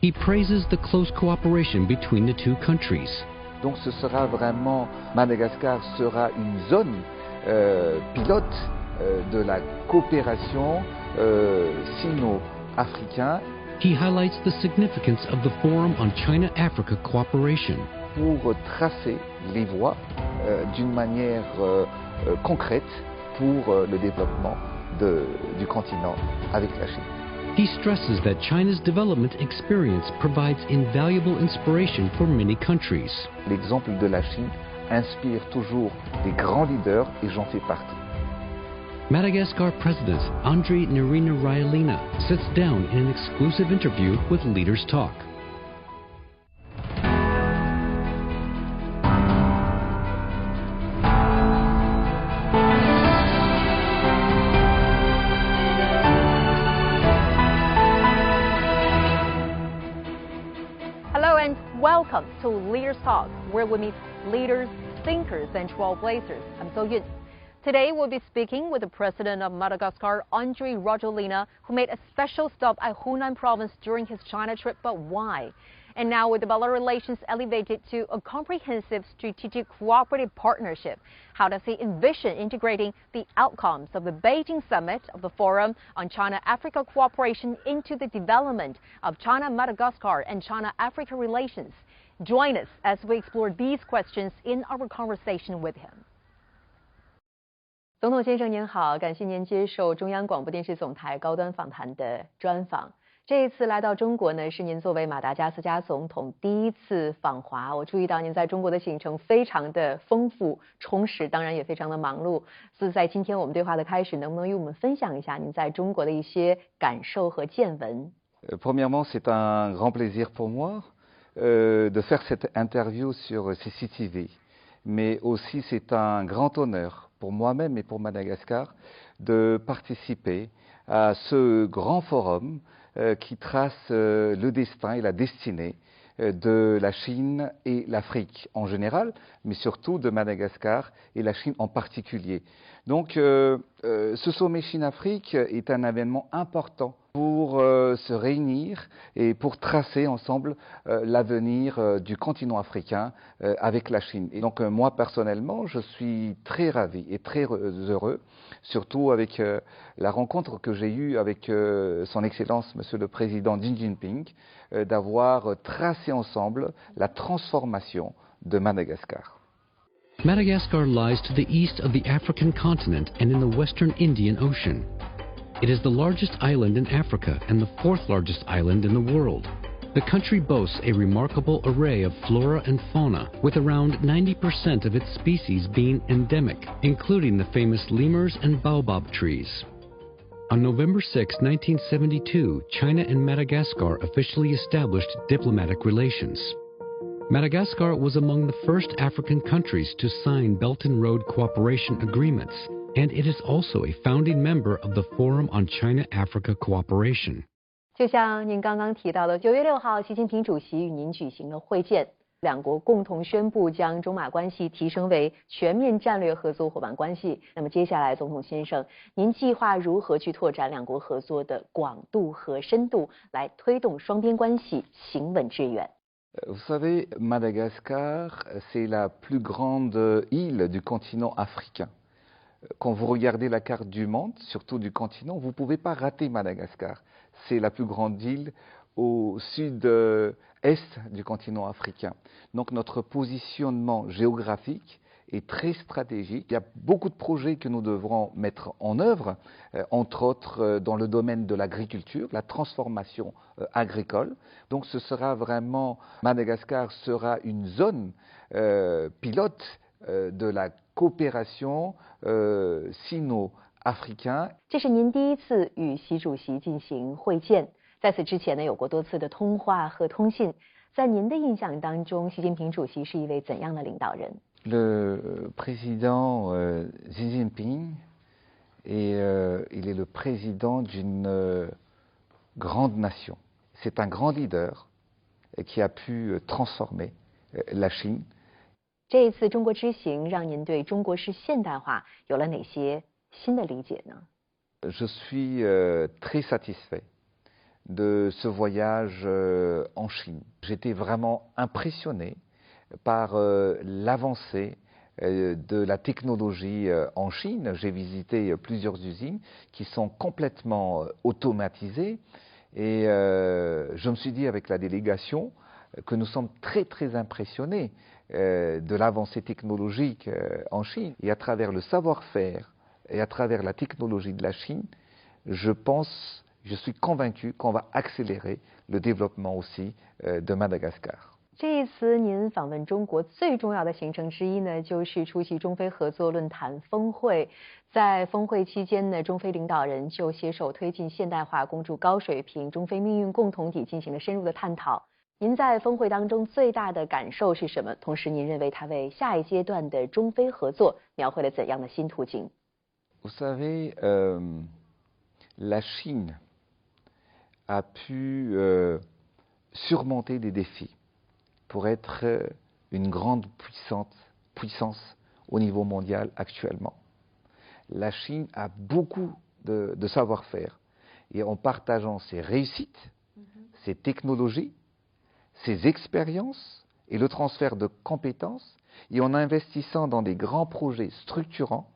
He praises the close cooperation between the two countries. Donc ce sera vraiment, Madagascar sera une zone pilote de la coopération sino-africaine. He highlights the significance of the Forum on China-Africa Cooperation. Pour tracer les voies d'une manière concrète pour le développement du continent avec la Chine. He stresses that China's development experience provides invaluable inspiration for many countries. L'exemple de la Chine inspire toujours des grands leaders et j'en fais partie. Madagascar President Andry Rajoelina sits down in an exclusive interview with Leaders Talk. Hello and welcome to Leaders Talk, where we meet leaders, thinkers, and trailblazers. I'm So Yun. Today we'll be speaking with the President of Madagascar, Andry Rajoelina, who made a special stop at Hunan province during his China trip. But why? And now with the bilateral relations elevated to a comprehensive strategic cooperative partnership, how does he envision integrating the outcomes of the Beijing summit of the Forum on China-Africa Cooperation into the development of China-Madagascar and China-Africa relations? Join us as we explore these questions in our conversation with him. 总统先生您好，感谢您接受中央广播电视总台高端访谈的专访。这一次来到中国呢，是您作为马达加斯加总统第一次访华。我注意到您在中国的行程非常的丰富充实，当然也非常的忙碌。所以在今天我们对话的开始，能不能与我们分享一下您在中国的一些感受和见闻？ Premièrement, c'est un grand plaisir pour moi de faire cette interview sur CCTV, mais aussi c'est un grand honneur pour moi-même et pour Madagascar de participer à ce grand forum qui trace le destin et la destinée de la Chine et l'Afrique en général, mais surtout de Madagascar et la Chine en particulier. Donc ce sommet Chine-Afrique est un événement important pour se réunir et pour tracer ensemble l'avenir du continent africain avec la Chine. Et donc moi personnellement, je suis très ravi et très heureux, surtout avec la rencontre que j'ai eue avec son Excellence Monsieur le Président Xi Jinping, d'avoir tracé ensemble la transformation de Madagascar. Madagascar lies to the east of the African continent and in the western Indian Ocean. It is the largest island in Africa and the fourth largest island in the world. The country boasts a remarkable array of flora and fauna, with around 90% of its species being endemic, including the famous lemurs and baobab trees. On November 6, 1972, China and Madagascar officially established diplomatic relations. Madagascar was among the first African countries to sign Belt and Road Cooperation Agreements, and it is also a founding member of the Forum on China-Africa Cooperation. 就像您刚刚提到的，9月6号，习近平主席与您举行了会见，两国共同宣布将中马关系提升为全面战略合作伙伴关系。那么接下来，总统先生，您计划如何去拓展两国合作的广度和深度，来推动双边关系行稳致远？ Vous savez, Madagascar, c'est la plus grande île du continent africain. Quand vous regardez la carte du monde, surtout du continent, vous ne pouvez pas rater Madagascar. C'est la plus grande île au sud-est du continent africain. Donc notre positionnement géographique est très stratégique. Il y a beaucoup de projets que nous devrons mettre en œuvre, entre autres dans le domaine de l'agriculture, la transformation agricole. Donc ce sera vraiment, Madagascar sera une zone pilote de la coopération sino-africaine. 这是您第一次与习主席进行会见，在此之前呢，有过多次的通话和通信。在您的印象当中，习近平主席是一位怎样的领导人？ Le président Xi Jinping, il est le président d'une grande nation. C'est un grand leader qui a pu transformer la Chine. 这一次中国之行，让您对中国式现代化有了哪些新的理解呢？ Je suis très satisfait de ce voyage en Chine. J'étais vraiment impressionné par l'avancée de la technologie en Chine. J'ai visité plusieurs usines qui sont complètement automatisées et je me suis dit avec la délégation que nous sommes très très impressionnés de l'avancée technologique en Chine. Et à travers le savoir-faire et à travers la technologie de la Chine, je suis convaincu qu'on va accélérer le développement aussi de Madagascar. 这一次您访问中国最重要的行程之一呢，就是出席中非合作论坛峰会。在峰会期间呢，中非领导人就携手推进现代化、共筑高水平中非命运共同体进行了深入的探讨。您在峰会当中最大的感受是什么？同时，您认为它为下一阶段的中非合作描绘了怎样的新途径？ Vous savez, la Chine a pu surmonter des défis pour être une grande puissance au niveau mondial actuellement. La Chine a beaucoup de savoir-faire et en partageant ses réussites, ses technologies, ses expériences et le transfert de compétences et en investissant dans des grands projets structurants,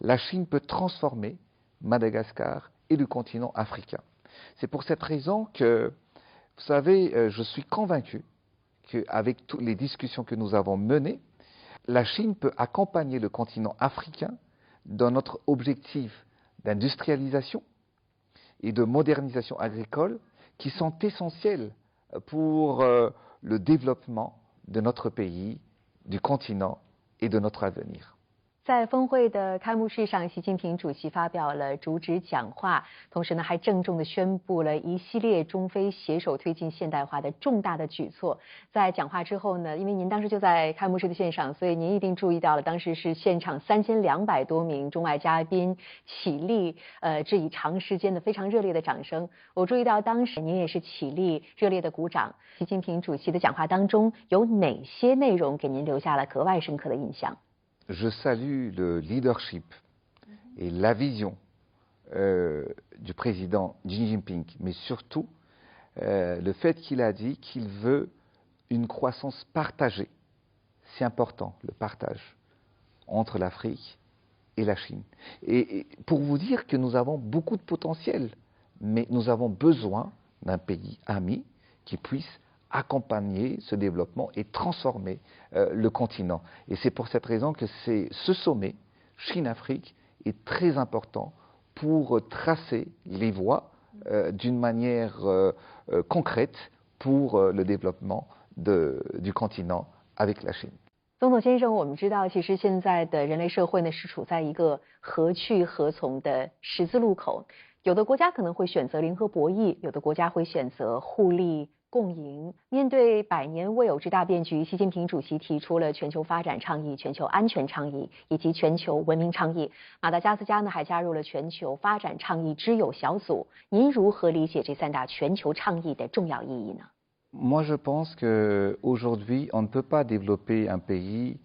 la Chine peut transformer Madagascar et le continent africain. C'est pour cette raison que, vous savez, je suis convaincu qu'avec toutes les discussions que nous avons menées, la Chine peut accompagner le continent africain dans notre objectif d'industrialisation et de modernisation agricole qui sont essentiels pour le développement de notre pays, du continent et de notre avenir. 在峰会的开幕式上，习近平主席发表了主旨讲话，同时呢，还郑重地宣布了一系列中非携手推进现代化的重大的举措。在讲话之后呢，因为您当时就在开幕式的现场，所以您一定注意到了，当时是现场3200多名中外嘉宾起立，致以长时间的非常热烈的掌声。我注意到当时您也是起立热烈的鼓掌。习近平主席的讲话当中有哪些内容给您留下了格外深刻的印象？ Je salue le leadership et la vision du président Xi Jinping, mais surtout le fait qu'il a dit qu'il veut une croissance partagée. C'est important, le partage entre l'Afrique et la Chine. Et pour vous dire que nous avons beaucoup de potentiel, mais nous avons besoin d'un pays ami qui puisse accompagner ce développement et transformer le continent. Et c'est pour cette raison que ce sommet Chine-Afrique est très important pour tracer les voies d'une manière concrète pour le développement du continent avec la Chine. 总统先生，我们知道，其实现在的人类社会呢是处在一个何去何从的十字路口。有的国家可能会选择零和博弈，有的国家会选择互利共赢。面对百年未有之大变局，习近平主席提出了全球发展倡议、全球安全倡议以及全球文明倡议。马达加斯加呢还加入了全球发展倡议之友小组。您如何理解这三大全球倡议的重要意义呢？ Moi, je pense qu'aujourd'hui, on ne peut pas développer un pays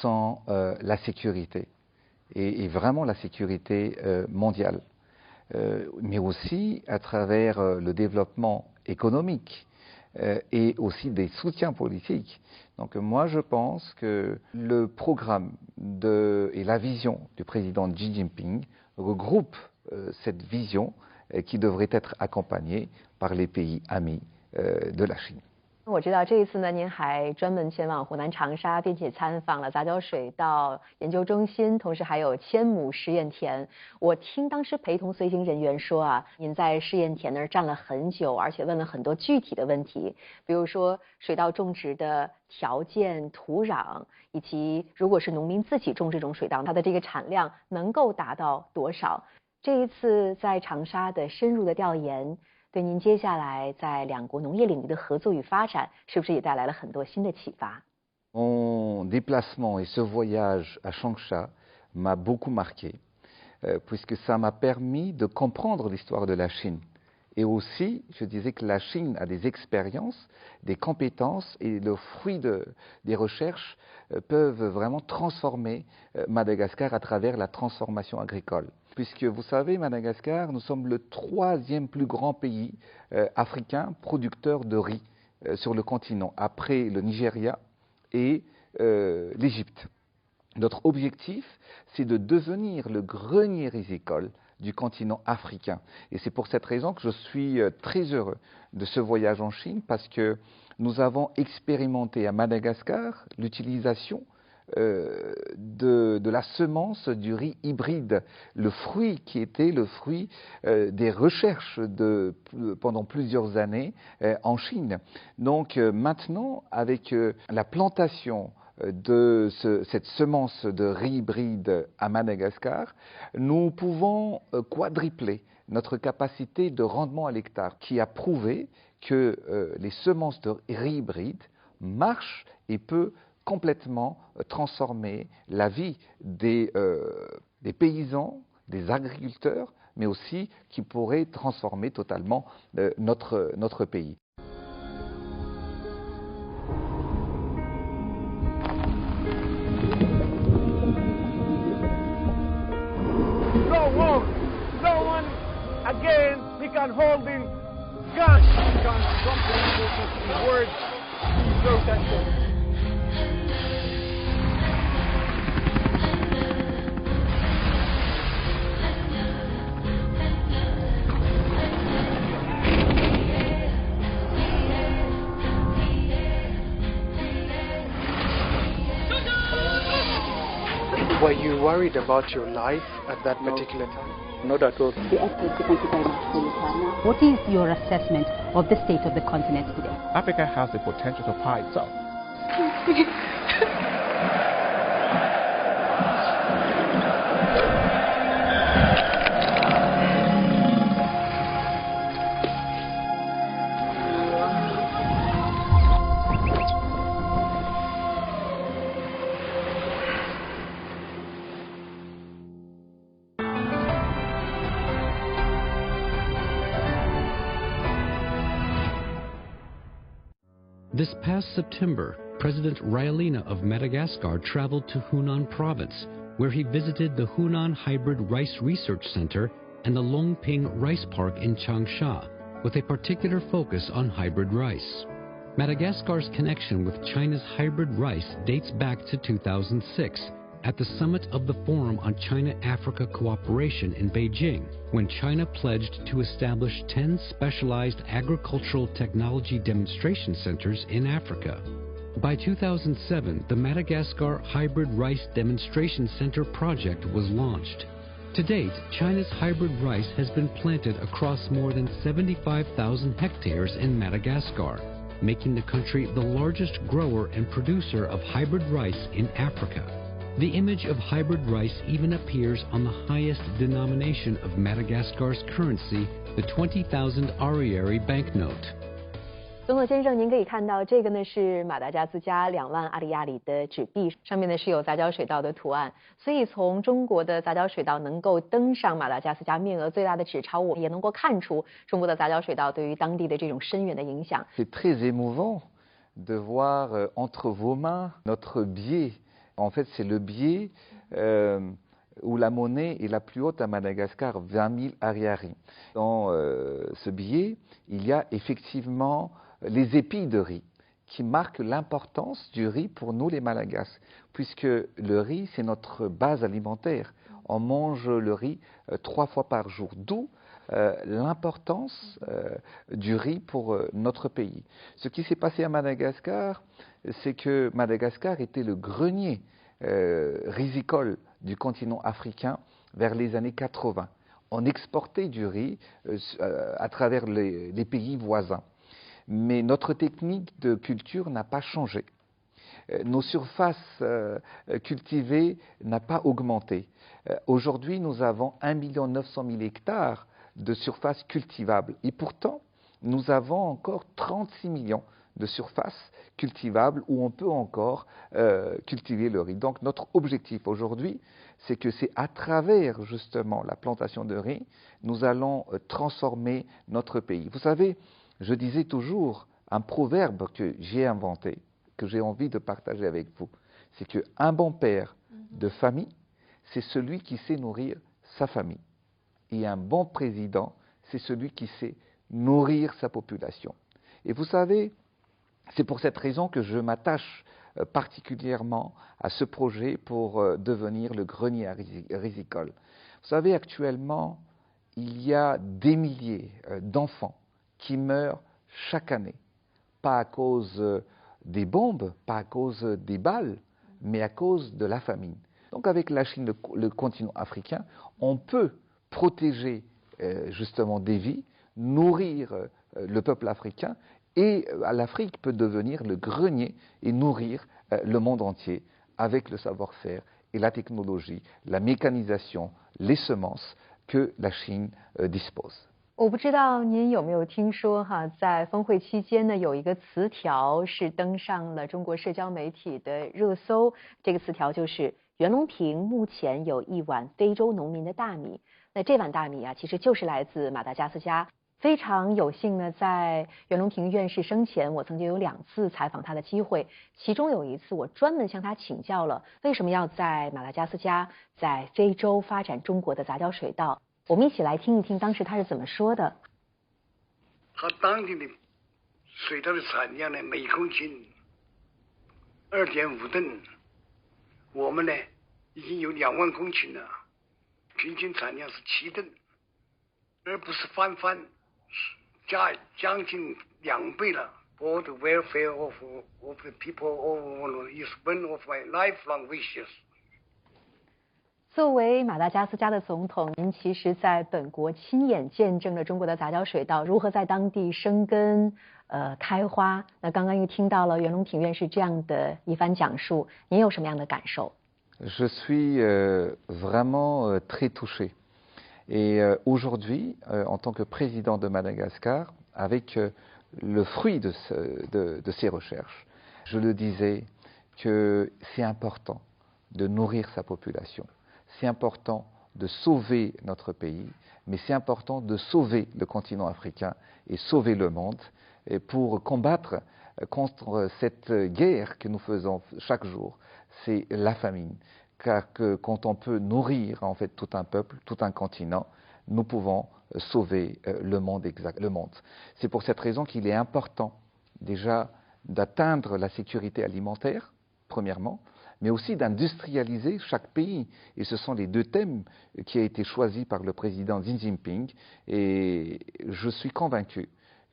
sans la sécurité, et vraiment la sécurité mondiale, mais aussi à travers le développement économique et aussi des soutiens politiques. Donc moi, je pense que le programme et la vision du président Xi Jinping regroupe cette vision qui devrait être accompagnée par les pays amis de la Chine. 我知道这一次呢，您还专门前往湖南长沙，并且参访了杂交水稻研究中心，同时还有千亩实验田。我听当时陪同随行人员说啊，您在试验田那儿站了很久，而且问了很多具体的问题，比如说水稻种植的条件、土壤，以及如果是农民自己种这种水稻，它的这个产量能够达到多少？这一次在长沙的深入的调研。 对您接下来在两国农业领域的合作与发展，是不是也带来了很多新的启发？ Mon déplacement et ce voyage à Changsha m'a beaucoup marqué, puisque ça m'a permis de comprendre l'histoire de la Chine Et aussi, je disais que la Chine a des expériences, des compétences et le fruit des recherches peuvent vraiment transformer Madagascar à travers la transformation agricole. Puisque vous savez, Madagascar, nous sommes le 3e plus grand pays africain producteur de riz sur le continent, après le Nigeria et l'Égypte. Notre objectif, c'est de devenir le grenier rizicole du continent africain. Et c'est pour cette raison que je suis très heureux de ce voyage en Chine, parce que nous avons expérimenté à Madagascar l'utilisation de la semence du riz hybride, le fruit qui était le fruit des recherches pendant plusieurs années en Chine. Donc maintenant, avec la plantation de cette semence de riz hybride à Madagascar, nous pouvons quadrupler notre capacité de rendement à l'hectare, qui a prouvé que les semences de riz hybride marchent et peuvent complètement transformer la vie des paysans, des agriculteurs, mais aussi qui pourraient transformer totalement notre pays. No one again, he can hold in gun. He can something in words protesting. Were you worried about your life at that particular time? Not at all. What is your assessment of the state of the continent today? Africa has the potential to power itself. This past September, President Rajoelina of Madagascar traveled to Hunan province, where he visited the Hunan Hybrid Rice Research Center and the Longping Rice Park in Changsha, with a particular focus on hybrid rice. Madagascar's connection with China's hybrid rice dates back to 2006, at the summit of the Forum on China-Africa Cooperation in Beijing, when China pledged to establish 10 specialized agricultural technology demonstration centers in Africa. By 2007, the Madagascar Hybrid Rice Demonstration Center project was launched. To date, China's hybrid rice has been planted across more than 75,000 hectares in Madagascar, making the country the largest grower and producer of hybrid rice in Africa. The image of hybrid rice even appears on the highest denomination of Madagascar's currency, the 20,000 Ariary banknote. 宗和先生，您可以看到这个呢是马达加斯加2万阿里亚里的纸币，上面呢是有杂交水稻的图案。所以从中国的杂交水稻能够登上马达加斯加面额最大的纸钞，我们也能够看出中国的杂交水稻对于当地的这种深远的影响。C'est très émouvant de voir entre vos mains notre billet. En fait, c'est le billet où la monnaie est la plus haute à Madagascar, 20 000 ariary. Dans ce billet, il y a effectivement les épis de riz qui marquent l'importance du riz pour nous les Malagasy, puisque le riz, c'est notre base alimentaire. On mange le riz 3 fois par jour, d'où l'importance du riz pour notre pays. Ce qui s'est passé à Madagascar, c'est que Madagascar était le grenier rizicole du continent africain vers les années 80. On exportait du riz à travers les pays voisins. Mais notre technique de culture n'a pas changé. Nos surfaces cultivées n'ont pas augmenté. Aujourd'hui, nous avons 1 900 000 hectares de surface cultivable. Et pourtant, nous avons encore 36 millions de surface cultivable où on peut encore cultiver le riz. Donc notre objectif aujourd'hui, c'est que c'est à travers justement la plantation de riz, nous allons transformer notre pays. Vous savez, je disais toujours un proverbe que j'ai inventé, que j'ai envie de partager avec vous, c'est qu'un bon père de famille, c'est celui qui sait nourrir sa famille. Et un bon président, c'est celui qui sait nourrir sa population. Et vous savez, c'est pour cette raison que je m'attache particulièrement à ce projet pour devenir le grenier rizicole. Vous savez, actuellement, il y a des milliers d'enfants qui meurent chaque année, pas à cause des bombes, pas à cause des balles, mais à cause de la famine. Donc avec la Chine, le continent africain, on peut protéger justement des vies, nourrir le peuple africain, et l'Afrique peut devenir le grenier et nourrir le monde entier avec le savoir-faire et la technologie, la mécanisation, les semences que la Chine dispose. 我不知道您有没有听说哈，在峰会期间呢，有一个词条是登上了中国社交媒体的热搜。这个词条就是袁隆平目前有一碗非洲农民的大米。那这碗大米啊，其实就是来自马达加斯加。非常有幸呢，在袁隆平院士生前，我曾经有2次采访他的机会，其中有一次我专门向他请教了为什么要在马达加斯加、在非洲发展中国的杂交水稻。我们一起来听一听当时他是怎么说的。他当地的水稻的产量呢，每公斤2.5吨，我们呢已经有2万公顷了，平均产量是7吨，而不是翻番，将近2倍了。For the welfare of the people is one of my lifelong wishes. 作为马达加斯加的总统，您其实在本国亲眼见证了中国的杂交水稻如何在当地生根、开花。那刚刚又听到了袁隆平院士这样的一番讲述，您有什么样的感受？ Je suis vraiment très touché. Et aujourd'hui, en tant que président de Madagascar, avec le fruit de ces recherches, je le disais que c'est important de nourrir sa population. C'est important de sauver notre pays, mais c'est important de sauver le continent africain et sauver le monde et pour combattre contre cette guerre que nous faisons chaque jour, c'est la famine. Car quand on peut nourrir en fait tout un peuple, tout un continent, nous pouvons sauver le monde. C'est pour cette raison qu'il est important déjà d'atteindre la sécurité alimentaire, premièrement, mais aussi d'industrialiser chaque pays. Et ce sont les 2 thèmes qui ont été choisis par le président Xi Jinping. Et je suis convaincu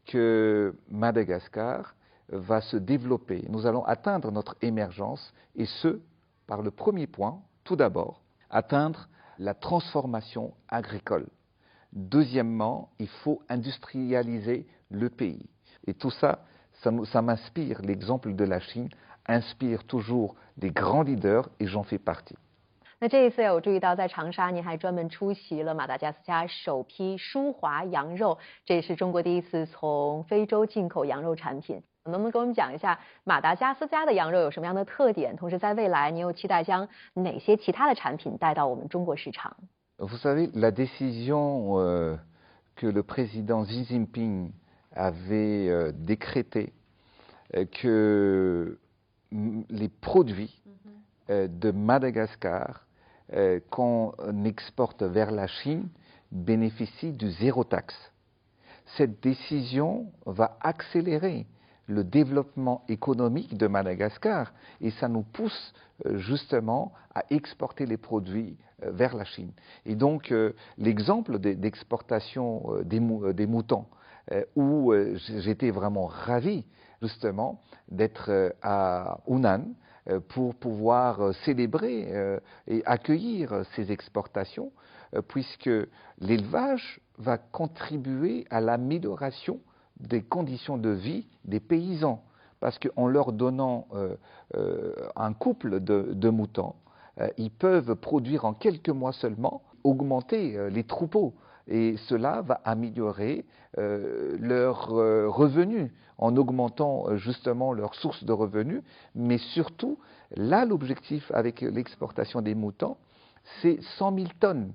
que Madagascar va se développer. Nous allons atteindre notre émergence, et ce, par le premier point, tout d'abord, atteindre la transformation agricole. Deuxièmement, il faut industrialiser le pays. Et tout ça, ça m'inspire. L'exemple de la Chine inspire toujours les grands leaders, et j'en fais partie. 那这一次有注意到，在长沙您还专门出席了马达加斯加首批舒华羊肉，这也是中国第一次从非洲进口羊肉产品。能不能给我们讲一下马达加斯加的羊肉有什么样的特点？同时，在未来您又期待将哪些其他的产品带到我们中国市场？ Vous savez, la décision que le président Xi Jinping avait décrétée que les produits de Madagascar qu'on exporte vers la Chine bénéficient du zéro taxe. Cette décision va accélérer le développement économique de Madagascar et ça nous pousse justement à exporter les produits vers la Chine. Et donc l'exemple d'exportation des moutons où j'étais vraiment ravi justement d'être à Hunan pour pouvoir célébrer et accueillir ces exportations puisque l'élevage va contribuer à l'amélioration des conditions de vie des paysans, parce qu'en leur donnant un couple de moutons, ils peuvent produire en quelques mois seulement, augmenter les troupeaux et cela va améliorer leurs revenus en augmentant justement leurs sources de revenus, mais surtout, là l'objectif avec l'exportation des moutons, c'est 100 000 tonnes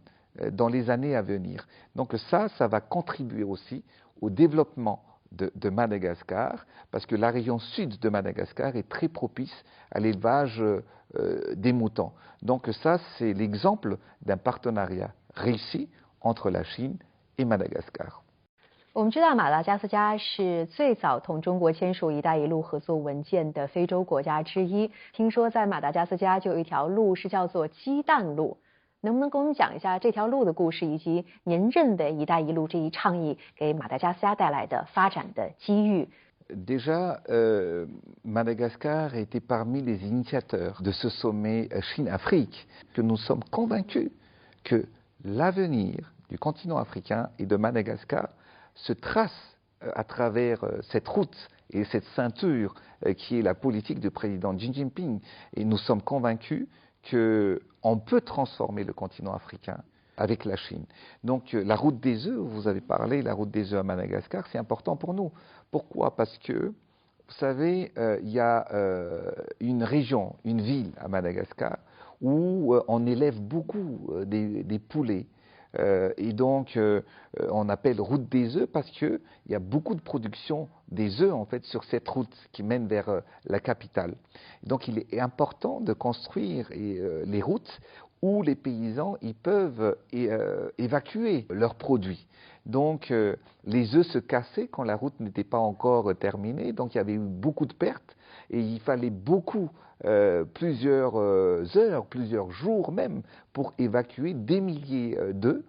dans les années à venir. Donc ça va contribuer aussi au développement de Madagascar, parce que la région sud de Madagascar est très propice à l'élevage des moutons. Donc ça, c'est l'exemple d'un partenariat réussi entre la Chine et Madagascar. 我们知道马达加斯加是最早同中国签署“一带一路”合作文件的非洲国家之一。听说在马达加斯加就有一条路是叫做鸡蛋路，能不能给我们讲一下这条路的故事，以及您认为“一带一路”这一倡议给马达加斯加带来的发展的机遇？ Déjà, Madagascar était parmi les initiateurs de ce sommet Chine-Afrique, que nous sommes convaincus que l'avenir du continent africain et de Madagascar se trace à travers cette route et cette ceinture qui est la politique du président Xi Jinping. Et nous sommes convaincus qu'on peut transformer le continent africain avec la Chine. Donc la route des œufs, vous avez parlé, la route des œufs à Madagascar, c'est important pour nous. Pourquoi? Parce que, vous savez, il y a une région, une ville à Madagascar où on élève beaucoup des poulets. Et donc, on appelle route des œufs parce qu'il y a beaucoup de production des œufs en fait sur cette route qui mène vers la capitale. Donc, il est important de construire les routes où les paysans ils peuvent évacuer leurs produits. Donc, les œufs se cassaient quand la route n'était pas encore terminée, donc il y avait eu beaucoup de pertes et il fallait plusieurs heures, plusieurs jours même pour évacuer des milliers d'œufs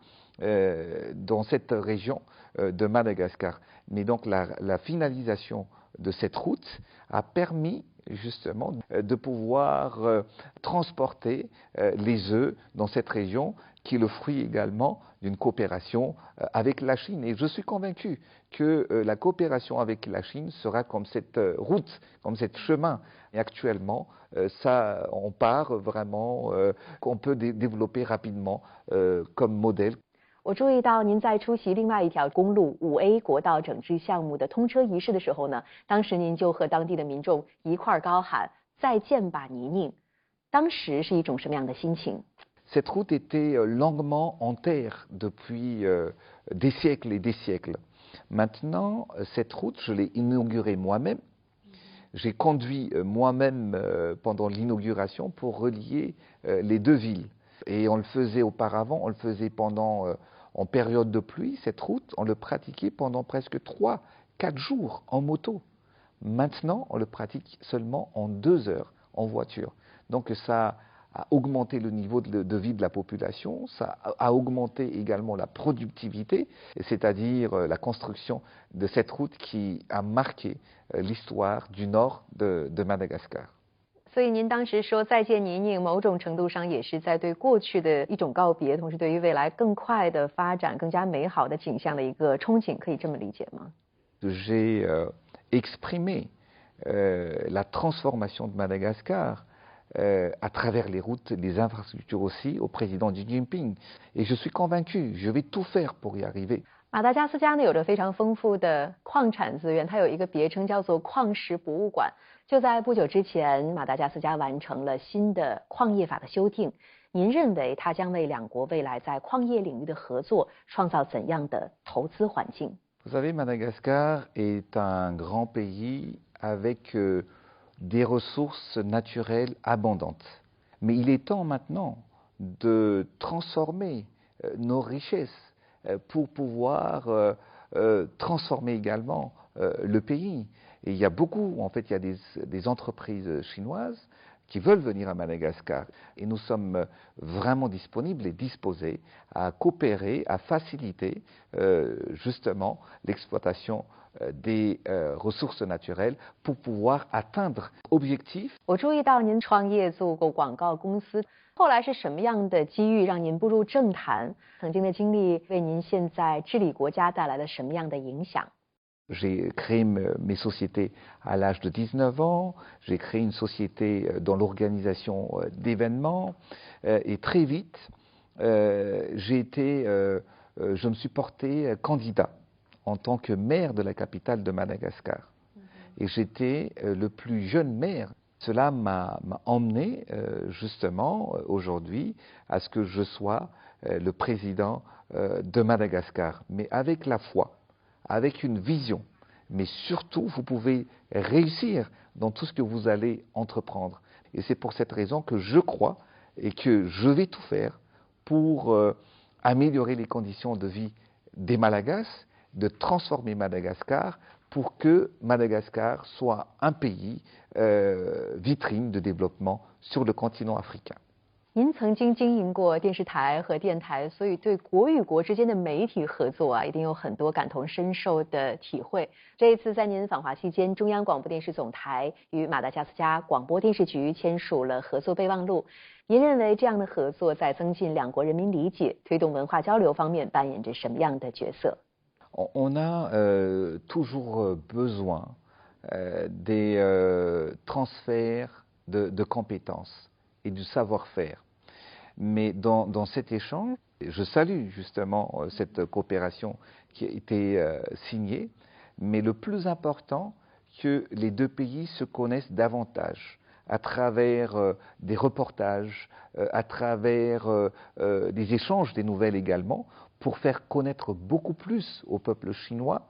dans cette région de Madagascar. Mais donc la finalisation de cette route a permis justement de pouvoir transporter les œufs dans cette région qui est le fruit également d'une coopération avec la Chine. Et je suis convaincu que la coopération avec la Chine sera comme cette route, comme ce chemin. Et actuellement, on part vraiment, qu'on peut développer rapidement comme modèle. 我注意到您在出席另外一条公路5A 国道整治项目的通车仪式的时候呢，当时您就和当地的民众一块儿高喊“再见吧，泥泞”，当时是一种什么样的心情？ Cette route était longuement en terre depuis des siècles et des siècles. Maintenant, cette route, je l'ai inaugurée moi-même. J'ai conduit moi-même pendant l'inauguration pour relier les deux villes. Et on le faisait auparavant, on le faisait en période de pluie, cette route, on le pratiquait pendant presque 3-4 jours en moto. Maintenant, on le pratique seulement en 2 heures en voiture. Donc ça a augmenté le niveau de vie de la population, ça a augmenté également la productivité, c'est-à-dire la construction de cette route qui a marqué l'histoire du nord de Madagascar. 所以您当时说再见泥泞，某种程度上也是在对过去的一种告别，同时对于未来更快的发展、更加美好的景象的一个憧憬，可以这么理解吗？ J'ai exprimé la transformation de Madagascar à travers les routes, les infrastructures aussi, au président Xi Jinping. Et je suis convaincu, je vais tout faire pour y arriver. 马达加斯加呢有着非常丰富的矿产资源，它有一个别称叫做矿石博物馆。就在不久之前，马达加斯加完成了新的矿业法的修订。您认为它将为两国未来在矿业领域的合作创造怎样的投资环境？ Vous savez, Madagascar est un grand pays avec des ressources naturelles abondantes. Mais il est temps maintenant de transformer nos richesses pour pouvoir transformer également le pays. Et il y a beaucoup, en fait, il y a des entreprises chinoises qui veulent venir à Madagascar. Et nous sommes vraiment disponibles et disposés à coopérer, à faciliter justement l'exploitation des ressources naturelles pour pouvoir atteindre objectifs. 我注意到您创业做过广告公司，后来是什么样的机遇让您步入政坛？曾经的经历为您现在治理国家带来了什么样的影响？ J'ai créé mes sociétés à l'âge de 19 ans, j'ai créé une société dans l'organisation d'événements et très vite j'ai été je me suis porté candidat en tant que maire de la capitale de Madagascar. Et j'étais le plus jeune maire. Cela m'a emmené justement aujourd'hui à ce que je sois le président de Madagascar, mais avec la foi, avec une vision. Mais surtout, vous pouvez réussir dans tout ce que vous allez entreprendre. Et c'est pour cette raison que je crois et que je vais tout faire pour améliorer les conditions de vie des Malagasy, de transformer Madagascar pour que Madagascar soit un pays vitrine de développement sur le continent africain. 您曾经经营过电视台和电台，所以对国与国之间的媒体合作一定有很多感同身受的体会。这一次在您访华期间，中央广播电视总台与马达加斯加广播电视局签署了合作备忘录。您认为这样的合作在增进两国人民理解、推动文化交流方面扮演着什么样的角色？ On a toujours besoin des transferts de compétences et du savoir-faire. Mais dans cet échange, je salue justement cette coopération qui a été signée, mais le plus important, que les deux pays se connaissent davantage à travers des reportages, à travers des échanges des nouvelles également, pour faire connaître beaucoup plus au peuple chinois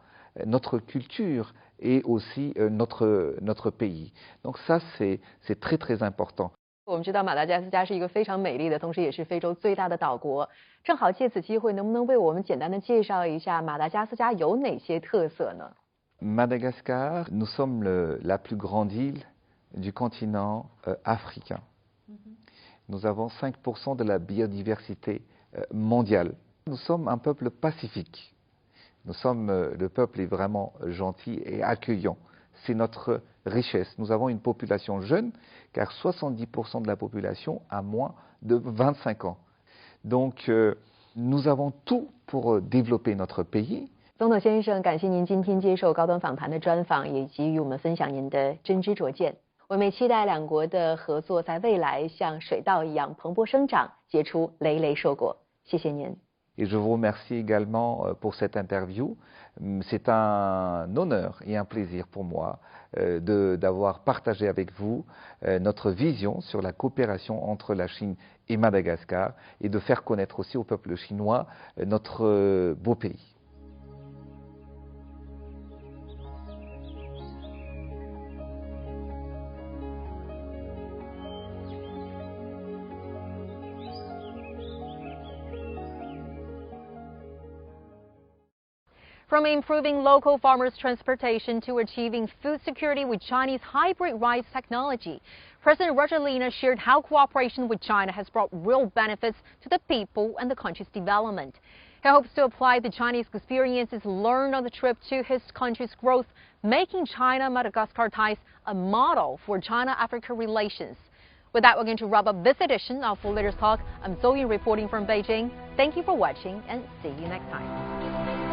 notre culture et aussi notre pays. Donc ça, c'est très très important. 我们知道马达加斯加是一个非常美丽的，同时也是非洲最大的岛国。正好借此机会，能不能为我们简单的介绍一下马达加斯加有哪些特色呢？ Madagascar, nous sommes la plus grande île du continent africain. Nous avons 5% de la biodiversité mondiale. Nous sommes un peuple pacifique. Le peuple est vraiment gentil et accueillant. C'est notre richesse. Nous avons une population jeune, car 70% de la population a moins de 25 ans. Donc, nous avons tout pour développer notre pays. 总统先生，感谢您今天接受高端访谈的专访，以及与我们分享您的真知灼见。我们也期待两国的合作在未来像水稻一样蓬勃生长，结出累累硕果。谢谢您。 Et je vous remercie également pour cette interview. C'est un honneur et un plaisir pour moi d'avoir partagé avec vous notre vision sur la coopération entre la Chine et Madagascar et de faire connaître aussi au peuple chinois notre beau pays. From improving local farmers' transportation to achieving food security with Chinese hybrid rice technology, President Rajoelina shared how cooperation with China has brought real benefits to the people and the country's development. He hopes to apply the Chinese experiences learned on the trip to his country's growth, making China-Madagascar ties a model for China-Africa relations. With that, we're going to wrap up this edition of Full Leaders Talk. I'm Zoe reporting from Beijing. Thank you for watching and see you next time.